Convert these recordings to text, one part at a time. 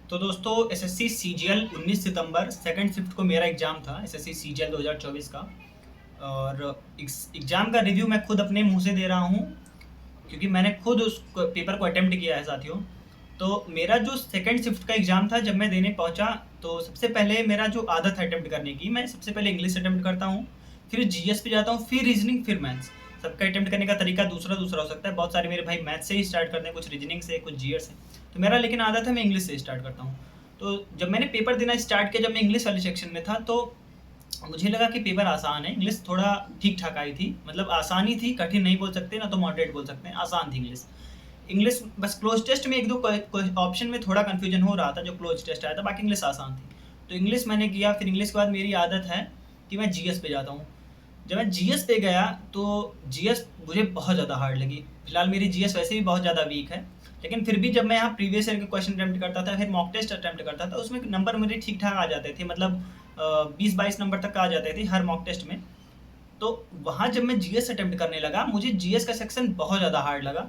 तो दोस्तों SSC CGL 19 सितंबर second shift को मेरा एग्ज़ाम था एसएससी सीजीएल 2024 का। और इस एग्ज़ाम का रिव्यू मैं खुद अपने मुंह से दे रहा हूँ क्योंकि मैंने खुद उस पेपर को अटेम्प्ट किया है साथियों। तो मेरा जो सेकंड शिफ्ट का एग्ज़ाम था, जब मैं देने पहुँचा तो सबसे पहले मेरा जो आदत है अटेम्प्ट करने की, मैं सबसे पहले इंग्लिश अटेम्प्ट करता हूँ, फिर जीएस पे जाता हूँ, फिर रीजनिंग, फिर मैथ्स। सबका अटेम्प्ट करने का तरीका दूसरा दूसरा हो सकता है। बहुत सारे मेरे भाई मैथ्स से ही स्टार्ट करते हैं, कुछ रीजनिंग से, कुछ जीएस से। तो मेरा लेकिन आदत है मैं इंग्लिश से स्टार्ट करता हूँ। तो जब मैंने पेपर देना स्टार्ट किया, जब मैं इंग्लिश वाले सेक्शन में था, तो मुझे लगा कि पेपर आसान है। इंग्लिश थोड़ा ठीक ठाक आई थी, मतलब आसानी थी, कठिन नहीं बोल सकते ना तो मॉडरेट बोल सकते हैं, आसान थी इंग्लिश। इंग्लिश बस क्लोज टेस्ट में एक दो ऑप्शन में थोड़ा कन्फ्यूजन हो रहा था जो क्लोज टेस्ट आया था, बाकी इंग्लिश आसान थी। तो इंग्लिश मैंने किया। फिर इंग्लिश के बाद मेरी आदत है कि मैं जीएस पे जाता हूँ। जब मैं जीएस पे गया तो जीएस मुझे बहुत ज़्यादा हार्ड लगी। फिलहाल मेरी जीएस वैसे भी बहुत ज़्यादा वीक है, लेकिन फिर भी जब मैं यहाँ प्रीवियस ईयर के क्वेश्चन अटैम्प्ट करता था, फिर मॉक टेस्ट अटैम्प्ट करता था, उसमें नंबर मेरे ठीक ठाक आ जाते थे, मतलब 20-22 नंबर तक आ जाते थे हर मॉक टेस्ट में। तो वहाँ जब मैं जीएस अटेम्प्ट करने लगा, मुझे जीएस का सेक्शन बहुत ज़्यादा हार्ड लगा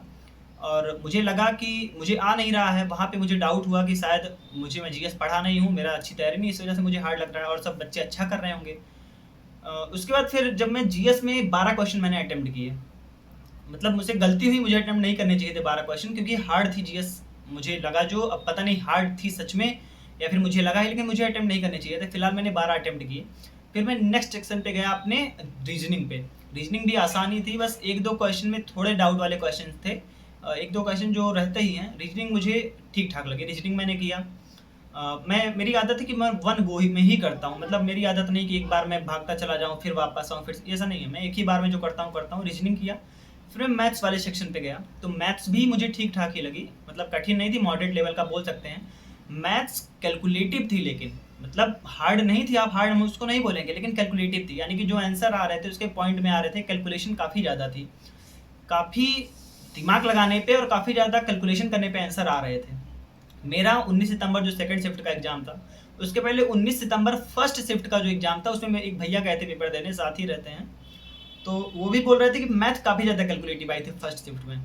और मुझे लगा कि मुझे आ नहीं रहा है। वहाँ पे मुझे डाउट हुआ कि शायद मैं जीएस पढ़ा नहीं हूँ, मेरा अच्छी तैयारी नहीं, इस वजह से मुझे हार्ड लग रहा है और सब बच्चे अच्छा कर रहे होंगे। उसके बाद फिर जब मैं जीएस में 12 क्वेश्चन मैंने अटेम्प्ट किए, मतलब मुझसे गलती हुई, मुझे अटेम्प्ट नहीं करने चाहिए थे 12 क्वेश्चन, क्योंकि हार्ड थी जीएस। मुझे लगा जो, अब पता नहीं हार्ड थी सच में या फिर मुझे लगा है, लेकिन मुझे अटेम्प्ट नहीं करने चाहिए थे। फिलहाल मैंने 12 अटेम्प्ट किए। फिर मैं नेक्स्ट सेक्शन पे गया अपने रीजनिंग पे। रीजनिंग भी आसानी थी, बस एक दो क्वेश्चन में थोड़े डाउट वाले क्वेश्चन थे। एक दो क्वेश्चन जो रहते ही हैं। रीजनिंग मुझे ठीक ठाक लगे, रीजनिंग मैंने किया। मेरी आदत है कि मैं वन गो ही में ही करता हूँ, मतलब मेरी आदत नहीं कि एक बार मैं भागता चला जाऊँ फिर वापस आऊँ, फिर ऐसा नहीं है। मैं एक ही बार में जो करता हूँ। रीजनिंग किया, फिर मैं मैथ्स वाले सेक्शन पे गया। तो मैथ्स भी मुझे ठीक ठाक ही लगी, मतलब कठिन नहीं थी, मॉडरेट लेवल का बोल सकते हैं। मैथ्स कैलकुलेटिव थी, लेकिन मतलब हार्ड नहीं थी, आप हार्ड हम उसको नहीं बोलेंगे, लेकिन कैलकुलेटिव थी। यानी कि जो आंसर आ रहे थे उसके पॉइंट में आ रहे थे, कैलकुलेशन काफ़ी ज़्यादा थी, काफ़ी दिमाग लगाने पे और काफ़ी ज़्यादा कैलकुलेशन करने पे आंसर आ रहे थे। मेरा 19 सितंबर जो सेकंड शिफ्ट का एग्ज़ाम था, उसके पहले 19 सितंबर फर्स्ट शिफ्ट का जो एग्ज़ाम था, उसमें एक भैया गए थे पेपर देने, साथ ही रहते हैं। तो वो भी बोल रहे थे कि मैथ काफ़ी ज़्यादा कैलकुलेटिव आई थी फर्स्ट शिफ्ट में,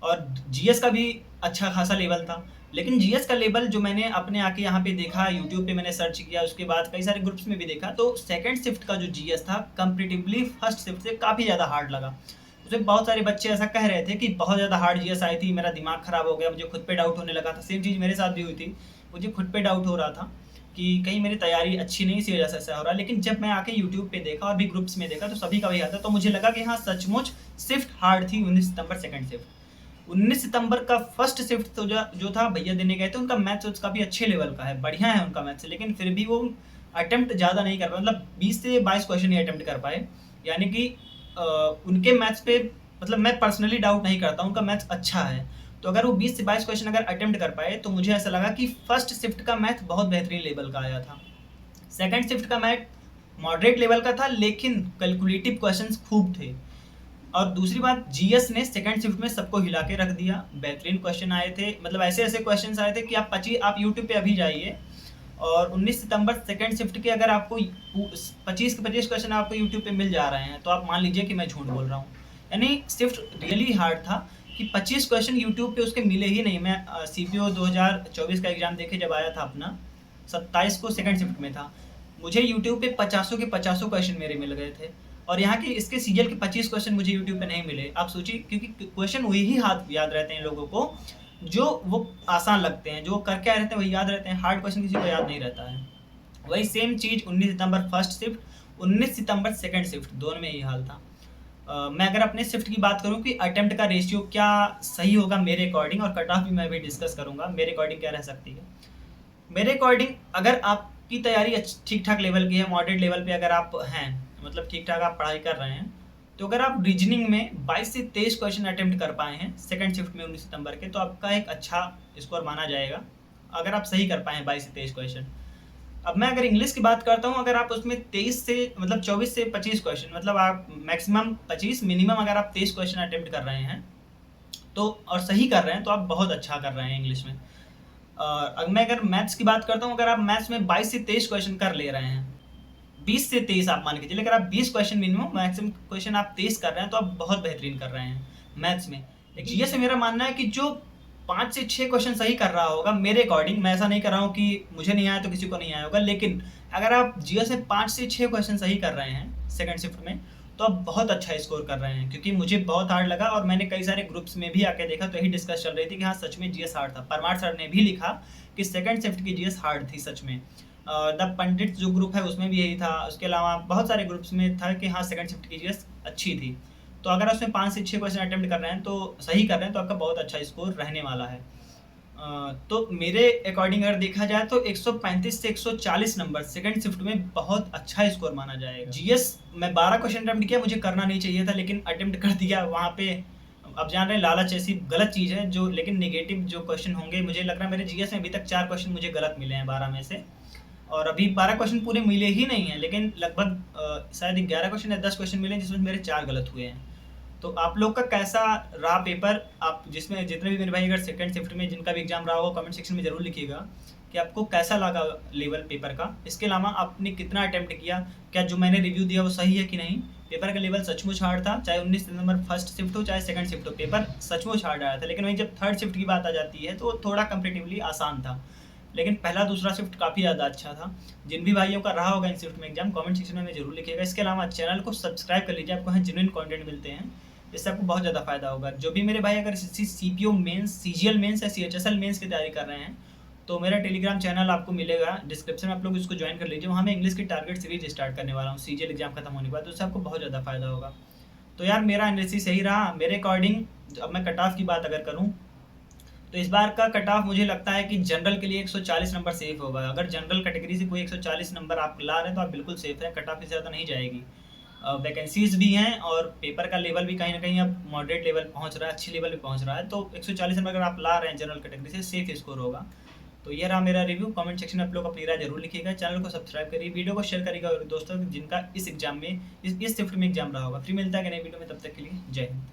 और जीएस का भी अच्छा खासा लेवल था। लेकिन जीएस का लेवल जो मैंने अपने आके यहाँ पे देखा, यूट्यूब पे मैंने सर्च किया, उसके बाद कई सारे ग्रुप्स में भी देखा, तो सेकंड शिफ्ट का जो जीएस था कंपेरेटिवली फर्स्ट शिफ्ट से काफ़ी ज़्यादा हार्ड लगा। उसमें बहुत सारे बच्चे ऐसा कह रहे थे कि बहुत ज़्यादा हार्ड जीएस आई थी, मेरा दिमाग ख़राब हो गया, मुझे खुद पे डाउट होने लगा था। सेम चीज़ मेरे साथ भी हुई थी, मुझे खुद पे डाउट हो रहा था कि कहीं मेरी तैयारी अच्छी नहीं, इसी वजह से ऐसा हो रहा है। लेकिन जब मैं आके यूट्यूब पे देखा और भी ग्रुप्स में देखा, तो सभी का वही आता, तो मुझे लगा कि हाँ सचमुच शिफ्ट हार्ड थी 19 सितंबर सेकंड शिफ्ट। 19 सितंबर का फर्स्ट शिफ्ट तो जो था भैया देने गए थे, उनका मैथ्स काफ़ी अच्छे लेवल का है, बढ़िया है उनका मैथ्स, लेकिन फिर भी वो अटेम्प्ट ज़्यादा नहीं कर पाए, मतलब 20 से 22 क्वेश्चन ही अटेम्प्ट कर पाए। यानी कि उनके मैथ्स पे, मतलब मैं पर्सनली डाउट नहीं करता, उनका मैथ्स अच्छा है। तो अगर वो 20 से 22 क्वेश्चन अगर अटेम्प्ट कर पाए, तो मुझे ऐसा लगा कि फर्स्ट शिफ्ट का मैथ बहुत बेहतरीन लेवल का आया था। सेकंड शिफ्ट का मैथ मॉडरेट लेवल का था, लेकिन कैलकुलेटिव क्वेश्चंस खूब थे। और दूसरी बात, जीएस ने सेकंड शिफ्ट में सबको हिला के रख दिया, बेहतरीन क्वेश्चन आए थे, मतलब ऐसे ऐसे क्वेश्चन आए थे कि आप यूट्यूब पे अभी जाइए और 19 सितंबर सेकंड शिफ्ट के अगर आपको 25 के 25 क्वेश्चन आपको यूट्यूब पे मिल जा रहे हैं, तो आप मान लीजिए कि मैं झूठ बोल रहा हूँ। यानी शिफ्ट रियली हार्ड था कि 25 क्वेश्चन यूट्यूब पे उसके मिले ही नहीं। मैं सीपीओ 2024 का एग्ज़ाम देके जब आया था अपना, 27 को सेकंड शिफ्ट में था, मुझे यूट्यूब पे 50 के 50 क्वेश्चन मेरे मिल गए थे। और यहाँ के इसके सीजीएल के 25 क्वेश्चन मुझे यूट्यूब पे नहीं मिले। आप सोचिए, क्योंकि क्वेश्चन वही हाथ याद रहते हैं लोगों को जो वो आसान लगते हैं, जो वो करके आए रहते हैं वही याद रहते हैं, हार्ड क्वेश्चन किसी को याद नहीं रहता है। वही सेम चीज़ 19 सितंबर फर्स्ट शिफ्ट, 19 सितंबर सेकंड शिफ्ट, दोनों में यही हाल था। मैं अगर अपने शिफ्ट की बात करूँ कि अटेम्प्ट का रेशियो क्या सही होगा मेरे अकॉर्डिंग, और कट ऑफ भी मैं अभी डिस्कस करूँगा मेरे अकॉर्डिंग क्या रह सकती है। मेरे अकॉर्डिंग अगर आपकी तैयारी ठीक ठाक लेवल की है, मॉडरेट लेवल पे अगर आप हैं, मतलब ठीक ठाक आप पढ़ाई कर रहे हैं, तो अगर आप रीजनिंग में 22 से 23 क्वेश्चन अटेम्प्ट कर पाए हैं सेकंड शिफ्ट में 19 सितंबर के, तो आपका एक अच्छा स्कोर माना जाएगा, अगर आप सही कर पाए हैं 22 से 23 क्वेश्चन। अब मैं अगर इंग्लिश की बात करता हूँ, अगर आप उसमें 23 से मतलब 24 से 25 क्वेश्चन, मतलब आप मैक्सिमम 25, मिनिमम अगर आप 23 क्वेश्चन अटेम्प्ट कर रहे हैं तो, और सही कर रहे हैं, तो आप बहुत अच्छा कर रहे हैं इंग्लिश में। और मैं अगर मैथ्स की बात करता हूँ, अगर आप मैथ्स में 22 से 23 क्वेश्चन कर ले रहे हैं, 20 से 23 आप मान के चलिए, अगर आप 20 क्वेश्चन मिनिमम, मैक्सिमम क्वेश्चन आप 23 कर रहे हैं, तो आप बहुत बेहतरीन कर रहे हैं मैथ्स में। लेकिन ये से मेरा मानना है कि जो 5 से 6 क्वेश्चन सही कर रहा होगा मेरे अकॉर्डिंग, मैं ऐसा नहीं कर रहा हूँ कि मुझे नहीं आया तो किसी को नहीं आया होगा, लेकिन अगर आप जीएस में 5 से 6 क्वेश्चन सही कर रहे हैं सेकंड शिफ्ट में, तो आप बहुत अच्छा स्कोर कर रहे हैं। क्योंकि मुझे बहुत हार्ड लगा और मैंने कई सारे ग्रुप्स में भी आके देखा तो यही डिस्कस चल रही थी कि हाँ सच में जीएस हार्ड था। परमार सर ने भी लिखा कि सेकंड शिफ्ट की जीएस हार्ड थी सच में। द पंडित जो ग्रुप है उसमें भी यही था, उसके अलावा बहुत सारे ग्रुप्स में था कि हाँ सेकंड शिफ्ट की जीएस अच्छी थी। तो अगर उसमें 5 से 6 क्वेश्चन अटेम्प्ट कर रहे हैं तो सही कर रहे हैं तो आपका बहुत अच्छा स्कोर रहने वाला है। तो मेरे अकॉर्डिंग अगर देखा जाए तो 135 से 140 नंबर सेकंड शिफ्ट में बहुत अच्छा स्कोर माना जाएगा। जीएस मैं 12 क्वेश्चन अटेम्प्ट किया, मुझे करना नहीं चाहिए था लेकिन अटेम्प्ट कर दिया। वहाँ पे अब जान रहे हैं लालच ऐसी गलत चीज़ है जो, लेकिन नेगेटिव जो क्वेश्चन होंगे, मुझे लग रहा है मेरे जीएस में अभी तक 4 क्वेश्चन मुझे गलत मिले हैं 12 में से, और अभी 12 क्वेश्चन पूरे मिले ही नहीं हैं, लेकिन लगभग शायद 11 क्वेश्चन या 10 क्वेश्चन मिले जिसमें मेरे 4 गलत हुए हैं। तो आप लोग का कैसा रहा पेपर, आप जिसमें जितने भी मेरे भाई अगर सेकंड शिफ्ट में जिनका भी एग्जाम रहा हो कमेंट सेक्शन में ज़रूर लिखिएगा कि आपको कैसा लगा लेवल पेपर का। इसके अलावा आपने कितना अटेम्प्ट किया, क्या जो मैंने रिव्यू दिया वो सही है कि नहीं। पेपर का लेवल सचमुच हार्ड था, चाहे 19 सितंबर फर्स्ट शिफ्ट हो चाहे सेकंड शिफ्ट हो, पेपर सचमुच हार्ड आया था। लेकिन वहीं जब थर्ड शिफ्ट की बात आ जाती है तो थोड़ा कंपेरेटिवली आसान था, लेकिन पहला दूसरा शिफ्ट काफ़ी ज़्यादा अच्छा था। जिन भी भाइयों का रहा होगा इन शिफ्ट में एग्जाम कमेंट सेक्शन में ज़रूर लिखिएगा। इसके अलावा चैनल को सब्सक्राइब कर लीजिए, आपको यहाँ जेन्युइन कंटेंट मिलते हैं, इससे आपको बहुत ज़्यादा फायदा होगा। जो भी मेरे भाई अगर सीपीओ मेंस, सीजीएल मेंस या सीएचएसएल मेंस की तैयारी कर रहे हैं तो मेरा टेलीग्राम चैनल आपको मिलेगा डिस्क्रिप्शन में, आप लोग इसको ज्वाइन कर लीजिए। वहाँ मैं इंग्लिश की टारगेट सीरीज स्टार्ट करने वाला हूँ सीजीएल एग्जाम खत्म होने के बाद, तो उससे आपको बहुत ज़्यादा फायदा होगा। तो यार मेरा एनालिसिस सही रहा मेरे अकॉर्डिंग। अब मैं कट ऑफ की बात अगर करूँ तो इस बार का कट ऑफ मुझे लगता है कि जनरल के लिए 140 नंबर सेफ होगा। अगर जनरल कैटेगरी से कोई 140 नंबर आप ला रहे हैं तो आप बिल्कुल सेफ है, कट ऑफ से ज़्यादा नहीं जाएगी। वैकेंसीज भी हैं और पेपर का लेवल भी कहीं ना कहीं अब मॉडरेट लेवल पहुंच रहा है, अच्छी लेवल पे पहुंच रहा है। तो 140 नंबर अगर आप ला रहे हैं जनरल कैटेगरी से, सेफ स्कोर होगा। तो ये रहा मेरा रिव्यू। कमेंट सेक्शन में आप लोग अपनी राय जरूर लिखिएगा, चैनल को सब्सक्राइब करिए, वीडियो को शेयर करिएगा और दोस्तों जिनका इस एग्जाम में इस शिफ्ट में एग्जाम रहा होगा। फिर मिलता है कि नई वीडियो में, तब तक के लिए जय हिंद।